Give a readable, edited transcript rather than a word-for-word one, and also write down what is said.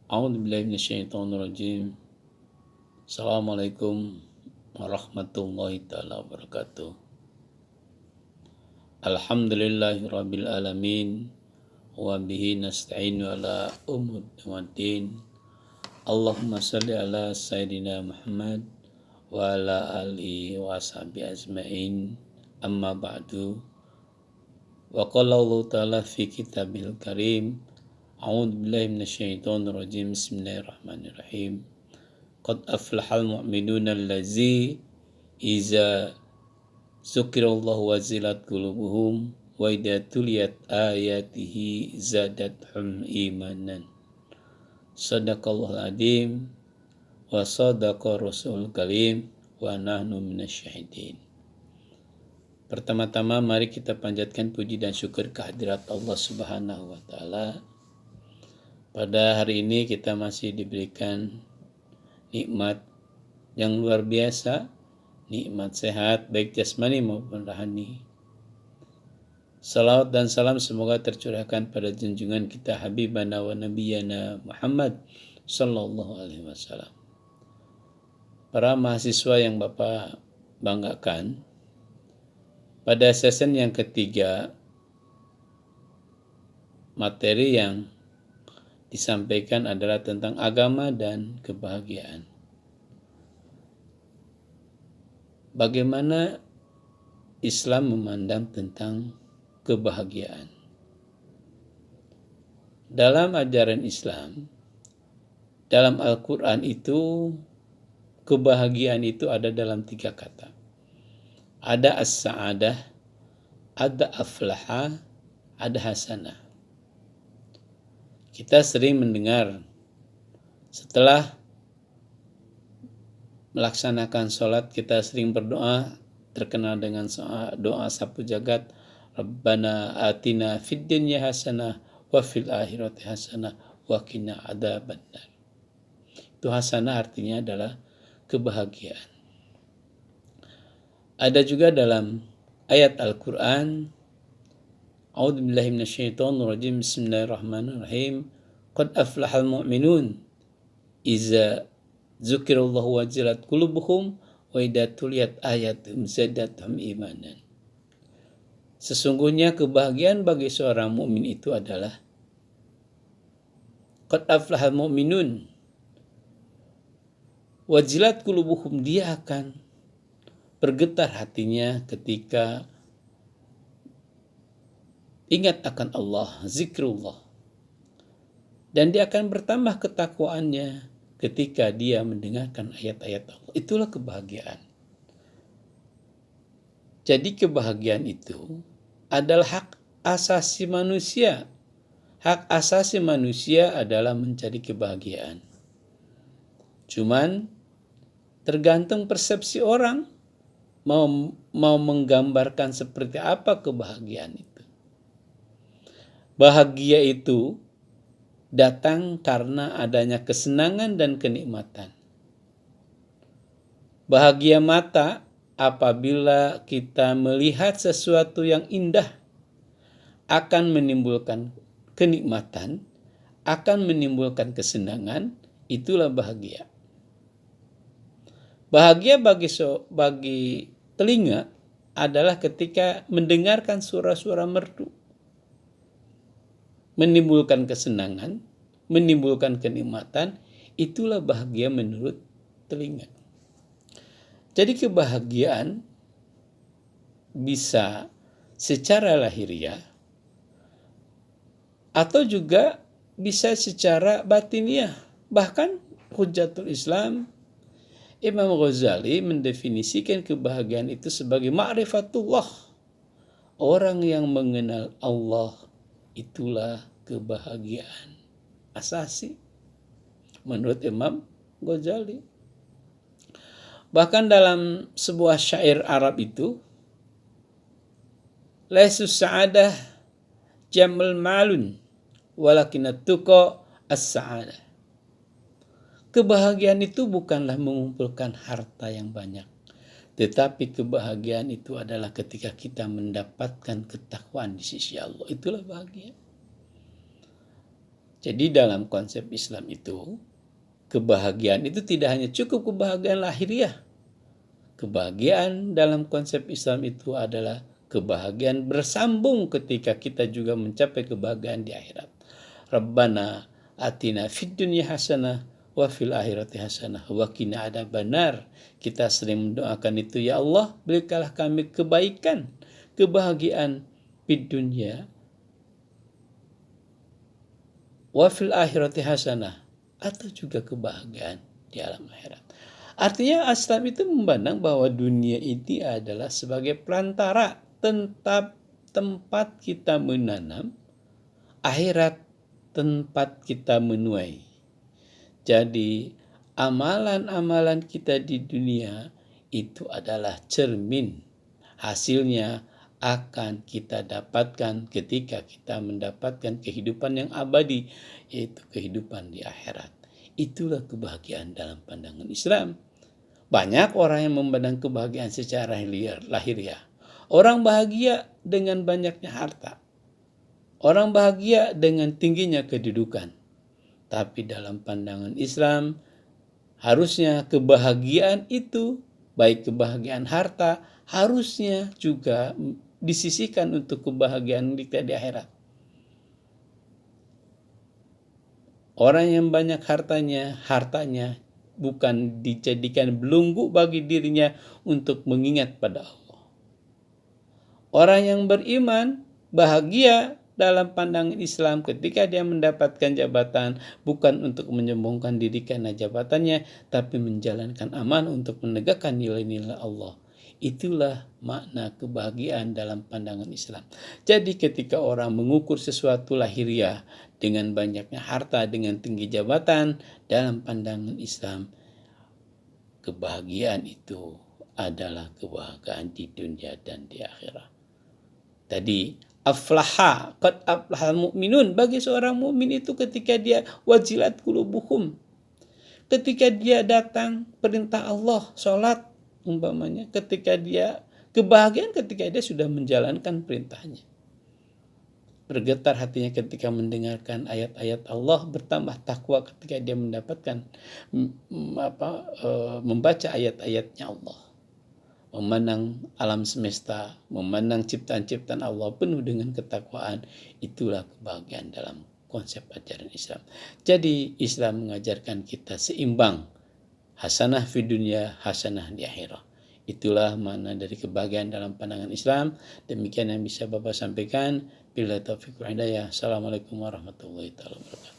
A'udzubillahi minasyaitonirrajim. Assalamualaikum warahmatullahi taala wabarakatuh. Alhamdulillahirabbil alamin wa bihi nasta'inu ala umuri waddin. Allahumma shalli ala sayyidina Muhammad wa ala alihi wa sahbihi ajmain. Amma ba'du. Wa qala Allah ta'ala fi kitabil karim. A'udzu billahi minasyaitonir rajim. Bismillahirrahmanirrahim. Qad aflahal mu'minuna allazi iza dzukirallahu wazilat qulubuhum wa idza tuliyat ayatihi zadatuhum imanan. Shadaqallahul adzim wa shadaqa rasulul karim wa nahnu minasyahidin. Pertama-tama mari kita panjatkan puji dan syukur kehadirat Allah Subhanahu wa taala. Pada hari ini kita masih diberikan nikmat yang luar biasa, nikmat sehat baik jasmani maupun rohani. Salawat dan salam semoga tercurahkan pada junjungan kita Habibana wa Nabiyana Muhammad sallallahu alaihi wasallam. Para mahasiswa yang Bapak banggakan, pada session yang ketiga materi yang disampaikan adalah tentang agama dan kebahagiaan. Bagaimana Islam memandang tentang kebahagiaan? Dalam ajaran Islam, dalam Al-Quran itu, kebahagiaan itu ada dalam 3 kata. Ada as-sa'adah, ada aflaha, ada hasanah. Kita sering mendengar setelah melaksanakan sholat, kita sering berdoa, terkenal dengan doa sapu jagat, Rabbana atina fid dunya hasanah wa fil akhirati hasanah wa qina adzabannar. Itu hasanah artinya adalah kebahagiaan. Ada juga dalam ayat Al-Quran, A'udzubillahi minasyaitonirrajim. Bismillahirrahmanirrahim. Qad aflahal mu'minun iza dzukirallahu wajilat qulubuhum wa idza tuliyat ayatum zadatuhum imanan. Sesungguhnya kebahagiaan bagi seorang mukmin itu adalah qad aflahal mu'minun wajilat qulubuhum, dia akan bergetar hatinya ketika ingat akan Allah, zikrullah. Dan dia akan bertambah ketakwaannya ketika dia mendengarkan ayat-ayat Allah. Itulah kebahagiaan. Jadi kebahagiaan itu adalah hak asasi manusia. Hak asasi manusia adalah mencari kebahagiaan. Cuman tergantung persepsi orang mau menggambarkan seperti apa kebahagiaan itu. Bahagia itu datang karena adanya kesenangan dan kenikmatan. Bahagia mata apabila kita melihat sesuatu yang indah akan menimbulkan kenikmatan, akan menimbulkan kesenangan, itulah bahagia. Bahagia bagi telinga adalah ketika mendengarkan suara-suara merdu, menimbulkan kesenangan, menimbulkan kenikmatan, itulah bahagia menurut telinga. Jadi kebahagiaan bisa secara lahiriah atau juga bisa secara batiniah. Bahkan Hujjatul Islam Imam Ghazali mendefinisikan kebahagiaan itu sebagai ma'rifatullah. Orang yang mengenal Allah, itulah kebahagiaan asasi menurut Imam Ghazali. Bahkan dalam sebuah syair Arab itu, laisus sa'adah jamal malun walakinat tuqa as-sa'adah. Kebahagiaan itu bukanlah mengumpulkan harta yang banyak, tetapi kebahagiaan itu adalah ketika kita mendapatkan ketakwaan di sisi Allah. Itulah bahagia. Jadi dalam konsep Islam itu, kebahagiaan itu tidak hanya cukup kebahagiaan lahiriah. Kebahagiaan dalam konsep Islam itu adalah kebahagiaan bersambung ketika kita juga mencapai kebahagiaan di akhirat. Rabbana atina fid dunya hasanah wa fil akhirati hasanah wa qina adzabannar. Kita sering mendoakan itu, ya Allah, berikanlah kami kebaikan, kebahagiaan fid dunya wa fil akhirati hasanah, atau juga kebahagiaan di alam akhirat. Artinya Islam itu memandang bahwa dunia ini adalah sebagai perantara tempat kita menanam, akhirat tempat kita menuai. Jadi amalan-amalan kita di dunia itu adalah cermin, hasilnya akan kita dapatkan ketika kita mendapatkan kehidupan yang abadi, yaitu kehidupan di akhirat. Itulah kebahagiaan dalam pandangan Islam. Banyak orang yang memandang kebahagiaan secara lahiriah. Orang bahagia dengan banyaknya harta. Orang bahagia dengan tingginya kedudukan. Tapi dalam pandangan Islam, harusnya kebahagiaan itu, baik kebahagiaan harta, harusnya juga disisihkan untuk kebahagiaan kita di akhirat. Orang yang banyak hartanya bukan dijadikan belenggu bagi dirinya untuk mengingat pada Allah. Orang yang beriman bahagia dalam pandangan Islam ketika dia mendapatkan jabatan, bukan untuk menyombongkan diri karena jabatannya, tapi menjalankan amanah untuk menegakkan nilai-nilai Allah. Itulah makna kebahagiaan dalam pandangan Islam. Jadi ketika orang mengukur sesuatu lahiriah dengan banyaknya harta, dengan tinggi jabatan, dalam pandangan Islam, kebahagiaan itu adalah kebahagiaan di dunia dan di akhirat. Tadi aflaha, qad aflahal mu'minun, bagi seorang mukmin itu ketika dia wajilat qulubuhum, ketika dia datang perintah Allah, sholat umpamanya, ketika dia kebahagiaan ketika dia sudah menjalankan perintahnya. Bergetar hatinya ketika mendengarkan ayat-ayat Allah, bertambah takwa ketika dia mendapatkan membaca ayat-ayatnya Allah. Memandang alam semesta, memandang ciptaan-ciptaan Allah penuh dengan ketakwaan, itulah kebahagiaan dalam konsep ajaran Islam. Jadi Islam mengajarkan kita seimbang, hasanah fi dunya, hasanah di akhirat. Itulah makna dari kebahagiaan dalam pandangan Islam. Demikian yang bisa Bapak sampaikan. Bila taufiq wal hidayah. Assalamualaikum warahmatullahi wabarakatuh.